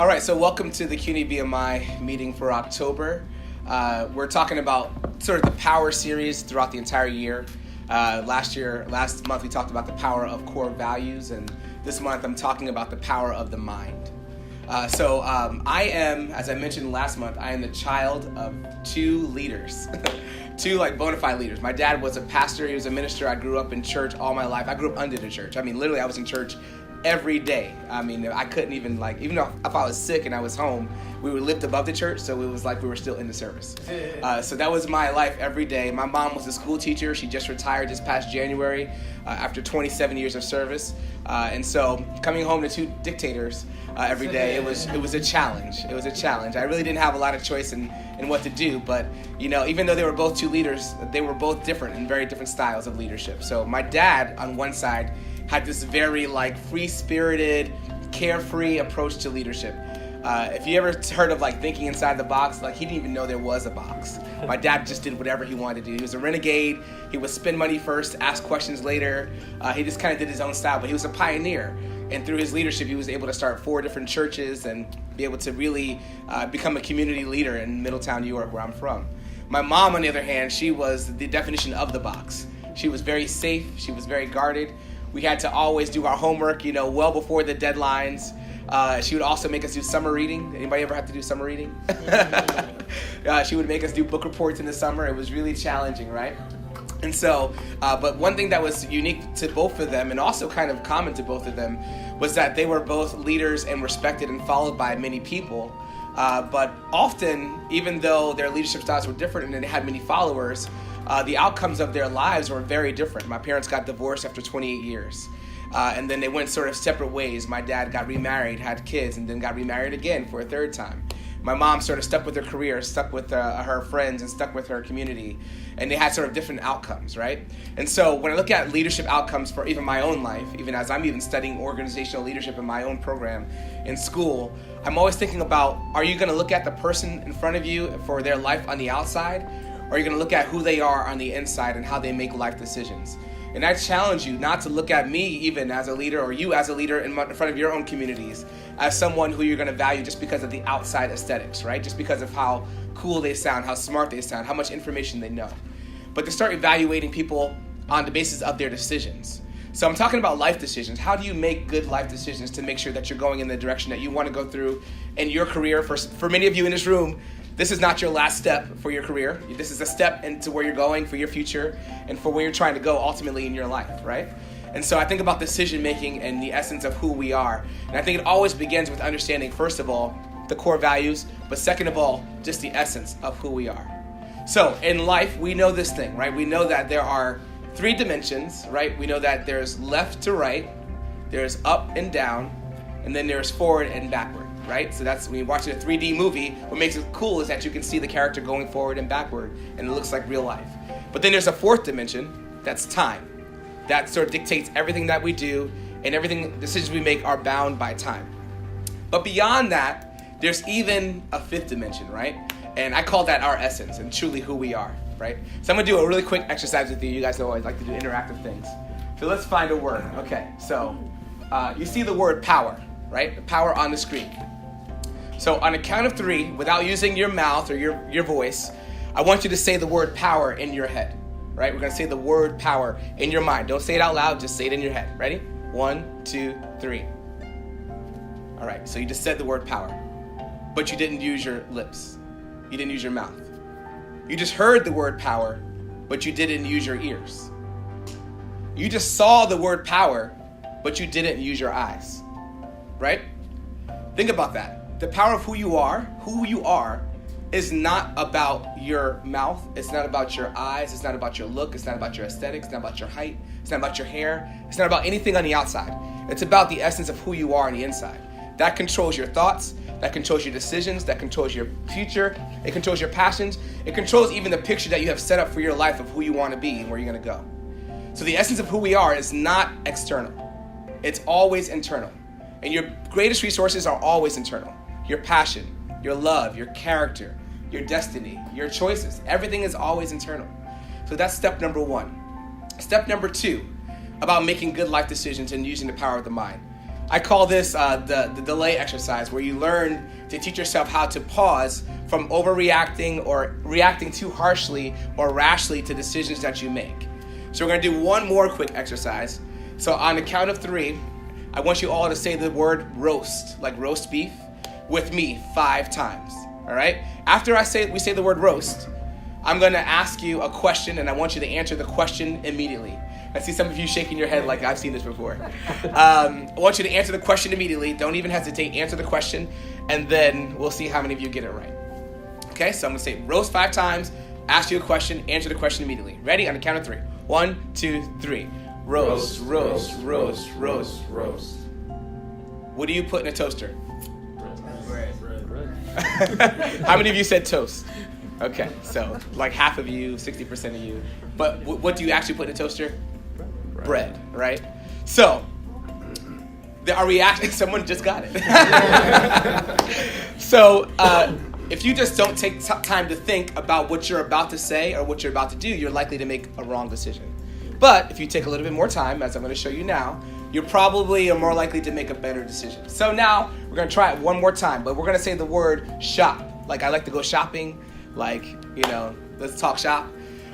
All right, so welcome to the CUNY BMI meeting for October. We're talking about sort of the power series throughout the entire year. Last month we talked about the power of core values, and this month I'm talking about the power of the mind. I am, as I mentioned last month, I am the child of two leaders, two bona fide leaders. My dad was a pastor, he was a minister. I grew up in church all my life. I grew up under the church. Literally I was in church every day. I couldn't even even though if I was sick and I was home, we lived above the church, so it was like we were still in the service. So that was my life every day. My mom was a school teacher. She just retired this past January after 27 years of service. And so coming home to two dictators every day, it was a challenge. It was a challenge. I really didn't have a lot of choice in what to do, but even though they were both two leaders, they were both different in very different styles of leadership. So my dad on one side had this very free-spirited, carefree approach to leadership. If you ever heard of thinking inside the box, he didn't even know there was a box. My dad just did whatever he wanted to do. He was a renegade. He would spend money first, ask questions later. He just kind of did his own style, but he was a pioneer. And through his leadership, he was able to start 4 different churches and be able to really become a community leader in Middletown, New York, where I'm from. My mom, on the other hand, she was the definition of the box. She was very safe. She was very guarded. We had to always do our homework, well before the deadlines. She would also make us do summer reading. Anybody ever have to do summer reading? She would make us do book reports in the summer. It was really challenging, right? And so, but one thing that was unique to both of them and also kind of common to both of them was that they were both leaders and respected and followed by many people. But often, even though their leadership styles were different and they had many followers, the outcomes of their lives were very different. My parents got divorced after 28 years. And then they went sort of separate ways. My dad got remarried, had kids, and then got remarried again for a third time. My mom sort of stuck with her career, stuck with her friends, and stuck with her community. And they had sort of different outcomes, right? And so when I look at leadership outcomes for even my own life, even as I'm even studying organizational leadership in my own program in school, I'm always thinking about, are you going to look at the person in front of you for their life on the outside? Or are you going to look at who they are on the inside and how they make life decisions? And I challenge you not to look at me even as a leader or you as a leader in front of your own communities as someone who you're going to value just because of the outside aesthetics, right? Just because of how cool they sound, how smart they sound, how much information they know. But to start evaluating people on the basis of their decisions. So I'm talking about life decisions. How do you make good life decisions to make sure that you're going in the direction that you want to go through in your career? For many of you in this room, this is not your last step for your career. This is a step into where you're going for your future and for where you're trying to go ultimately in your life, right? And so I think about decision making and the essence of who we are. And I think it always begins with understanding, first of all, the core values, but second of all, just the essence of who we are. So in life, we know this thing, right? We know that there are 3 dimensions, right? We know that there's left to right, there's up and down, and then there's forward and backward. Right? So that's when you watch a 3D movie, what makes it cool is that you can see the character going forward and backward, and it looks like real life. But then there's a 4th dimension, that's time. That sort of dictates everything that we do, and decisions we make are bound by time. But beyond that, there's even a 5th dimension, right? And I call that our essence and truly who we are, right? So I'm going to do a really quick exercise with you. You guys know I like to do interactive things. So let's find a word. Okay, so you see the word power, right? The power on the screen. So on a count of 3, without using your mouth or your voice, I want you to say the word power in your head, right? We're going to say the word power in your mind. Don't say it out loud, just say it in your head. Ready? 1, 2, 3. All right, so you just said the word power, but you didn't use your lips. You didn't use your mouth. You just heard the word power, but you didn't use your ears. You just saw the word power, but you didn't use your eyes, right? Think about that. The power of who you are is not about your mouth. It's not about your eyes. It's not about your look. It's not about your aesthetics. It's not about your height. It's not about your hair. It's not about anything on the outside. It's about the essence of who you are on the inside. That controls your thoughts. That controls your decisions. That controls your future. It controls your passions. It controls even the picture that you have set up for your life of who you want to be and where you're going to go. So the essence of who we are is not external. It's always internal. And your greatest resources are always internal. Your passion, your love, your character, your destiny, your choices. Everything is always internal. So that's step number 1. Step number 2, about making good life decisions and using the power of the mind. I call this the delay exercise, where you learn to teach yourself how to pause from overreacting or reacting too harshly or rashly to decisions that you make. So we're going to do one more quick exercise. So on the count of 3, I want you all to say the word roast, like roast beef, with me 5 times. All right? After we say the word roast, I'm going to ask you a question, and I want you to answer the question immediately. I see some of you shaking your head like I've seen this before. I want you to answer the question immediately. Don't even hesitate. Answer the question, and then we'll see how many of you get it right. Okay, so I'm going to say roast 5 times, ask you a question, answer the question immediately. Ready? On the count of 3. 1, 2, 3. Roast, roast, roast, roast, roast. What do you put in a toaster? Bread. How many of you said toast? Okay, so like half of you, 60% of you. But what do you actually put in a toaster? Bread, right? So, are we actually, someone just got it. So, if you just don't take time to think about what you're about to say or what you're about to do, you're likely to make a wrong decision. But if you take a little bit more time, as I'm going to show you now, you're probably more likely to make a better decision. So now, we're going to try it one more time, but we're going to say the word shop. Like I like to go shopping, like, let's talk shop.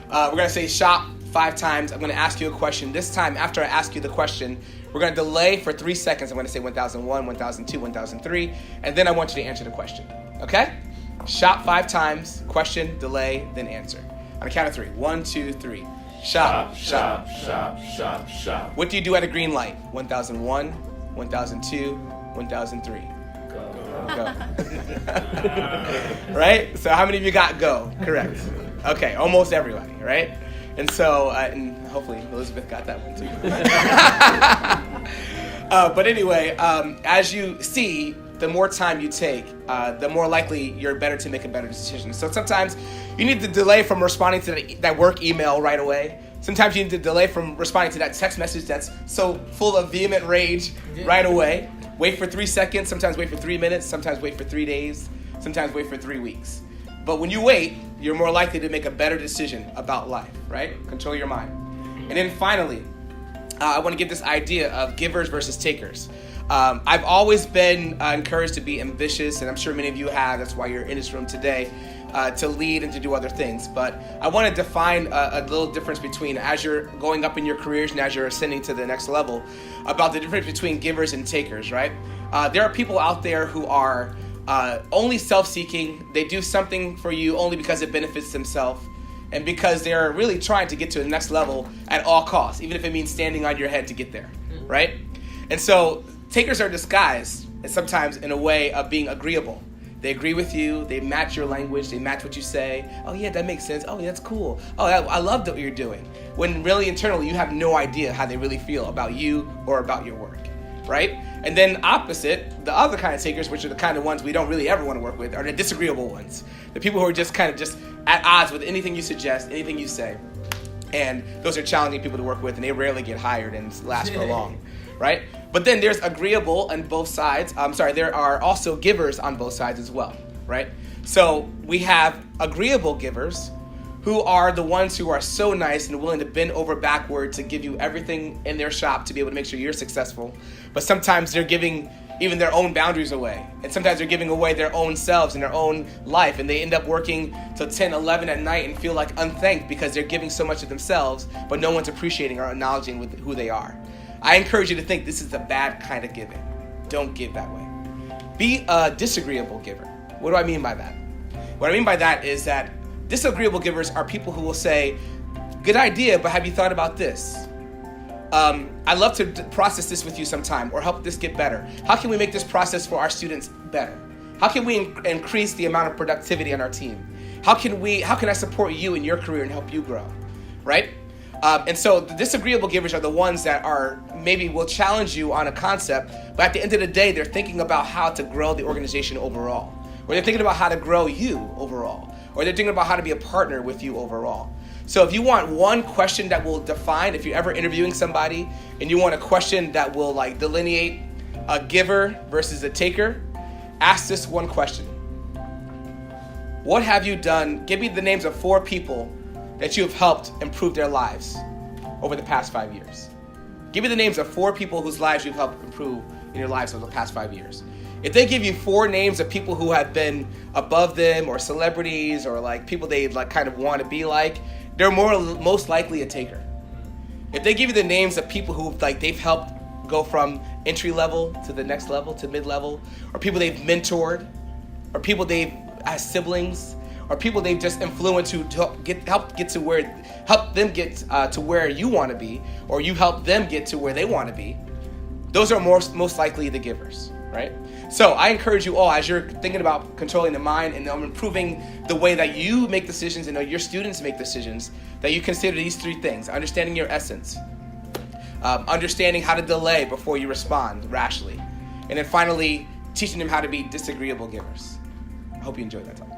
We're going to say shop 5 times. I'm going to ask you a question. This time, after I ask you the question, we're going to delay for 3 seconds. I'm going to say 1001, 1002, 1003, and then I want you to answer the question. Okay? Shop 5 times, question, delay, then answer. On the count of 3. 1, 2, 3. Shop, shop, shop, shop, shop. What do you do at a green light? 1001, 1002, 1003. Go. Right? So how many of you got go? Correct. Okay, almost everybody, right? And so, and hopefully Elizabeth got that one too. But anyway, as you see, the more time you take, the more likely you're better to make a better decision. So sometimes you need to delay from responding to that work email right away. Sometimes you need to delay from responding to that text message that's so full of vehement rage right away. Wait for 3 seconds, sometimes wait for 3 minutes, sometimes wait for 3 days, sometimes wait for 3 weeks. But when you wait, you're more likely to make a better decision about life, right? Control your mind. And then finally, I want to give this idea of givers versus takers. I've always been encouraged to be ambitious, and I'm sure many of you have. That's why you're in this room today, to lead and to do other things. But I want to define a little difference between, as you're going up in your careers and as you're ascending to the next level, about the difference between givers and takers, right? There are people out there who are only self-seeking. They do something for you only because it benefits themselves, and because they're really trying to get to the next level at all costs, even if it means standing on your head to get there, right? And so takers are disguised, and sometimes in a way of being agreeable. They agree with you, they match your language, they match what you say. Oh yeah, that makes sense. Oh yeah, that's cool. Oh, I love what you're doing. When really internally you have no idea how they really feel about you or about your work, right? And then opposite, the other kind of takers, which are the kind of ones we don't really ever want to work with, are the disagreeable ones. The people who are just kind of just at odds with anything you suggest, anything you say. And those are challenging people to work with, and they rarely get hired and last for long, right? But then there's agreeable on both sides. There are also givers on both sides as well, right? So we have agreeable givers who are the ones who are so nice and willing to bend over backward to give you everything in their shop to be able to make sure you're successful. But sometimes they're giving even their own boundaries away. And sometimes they're giving away their own selves and their own life. And they end up working till 10, 11 at night and feel like unthanked because they're giving so much of themselves, but no one's appreciating or acknowledging with who they are. I encourage you to think this is a bad kind of giving. Don't give that way. Be a disagreeable giver. What do I mean by that? What I mean by that is that disagreeable givers are people who will say, good idea, but have you thought about this? I'd love to process this with you sometime or help this get better. How can we make this process for our students better? How can we increase the amount of productivity on our team? How can I support you in your career and help you grow, right? And so the disagreeable givers are the ones that are maybe will challenge you on a concept, but at the end of the day, they're thinking about how to grow the organization overall, or they're thinking about how to grow you overall, or they're thinking about how to be a partner with you overall. So if you want one question that will define, if you're ever interviewing somebody and you want a question that will like delineate a giver versus a taker, ask this one question. What have you done? Give me the names of 4 people that you have helped improve their lives over the past 5 years. Give me the names of 4 people whose lives you've helped improve in your lives over the past 5 years. If they give you 4 names of people who have been above them or celebrities or like people they like kind of want to be like, they're most likely a taker. If they give you the names of people who like they've helped go from entry level to the next level to mid level, or people they've mentored, or people they've as siblings, or people they've just influenced to help them get to where you want to be, or you help them get to where they want to be, those are most likely the givers, right? So I encourage you all, as you're thinking about controlling the mind and improving the way that you make decisions and your students make decisions, that you consider these 3 things: understanding your essence, understanding how to delay before you respond rashly, and then finally teaching them how to be disagreeable givers. I hope you enjoyed that talk.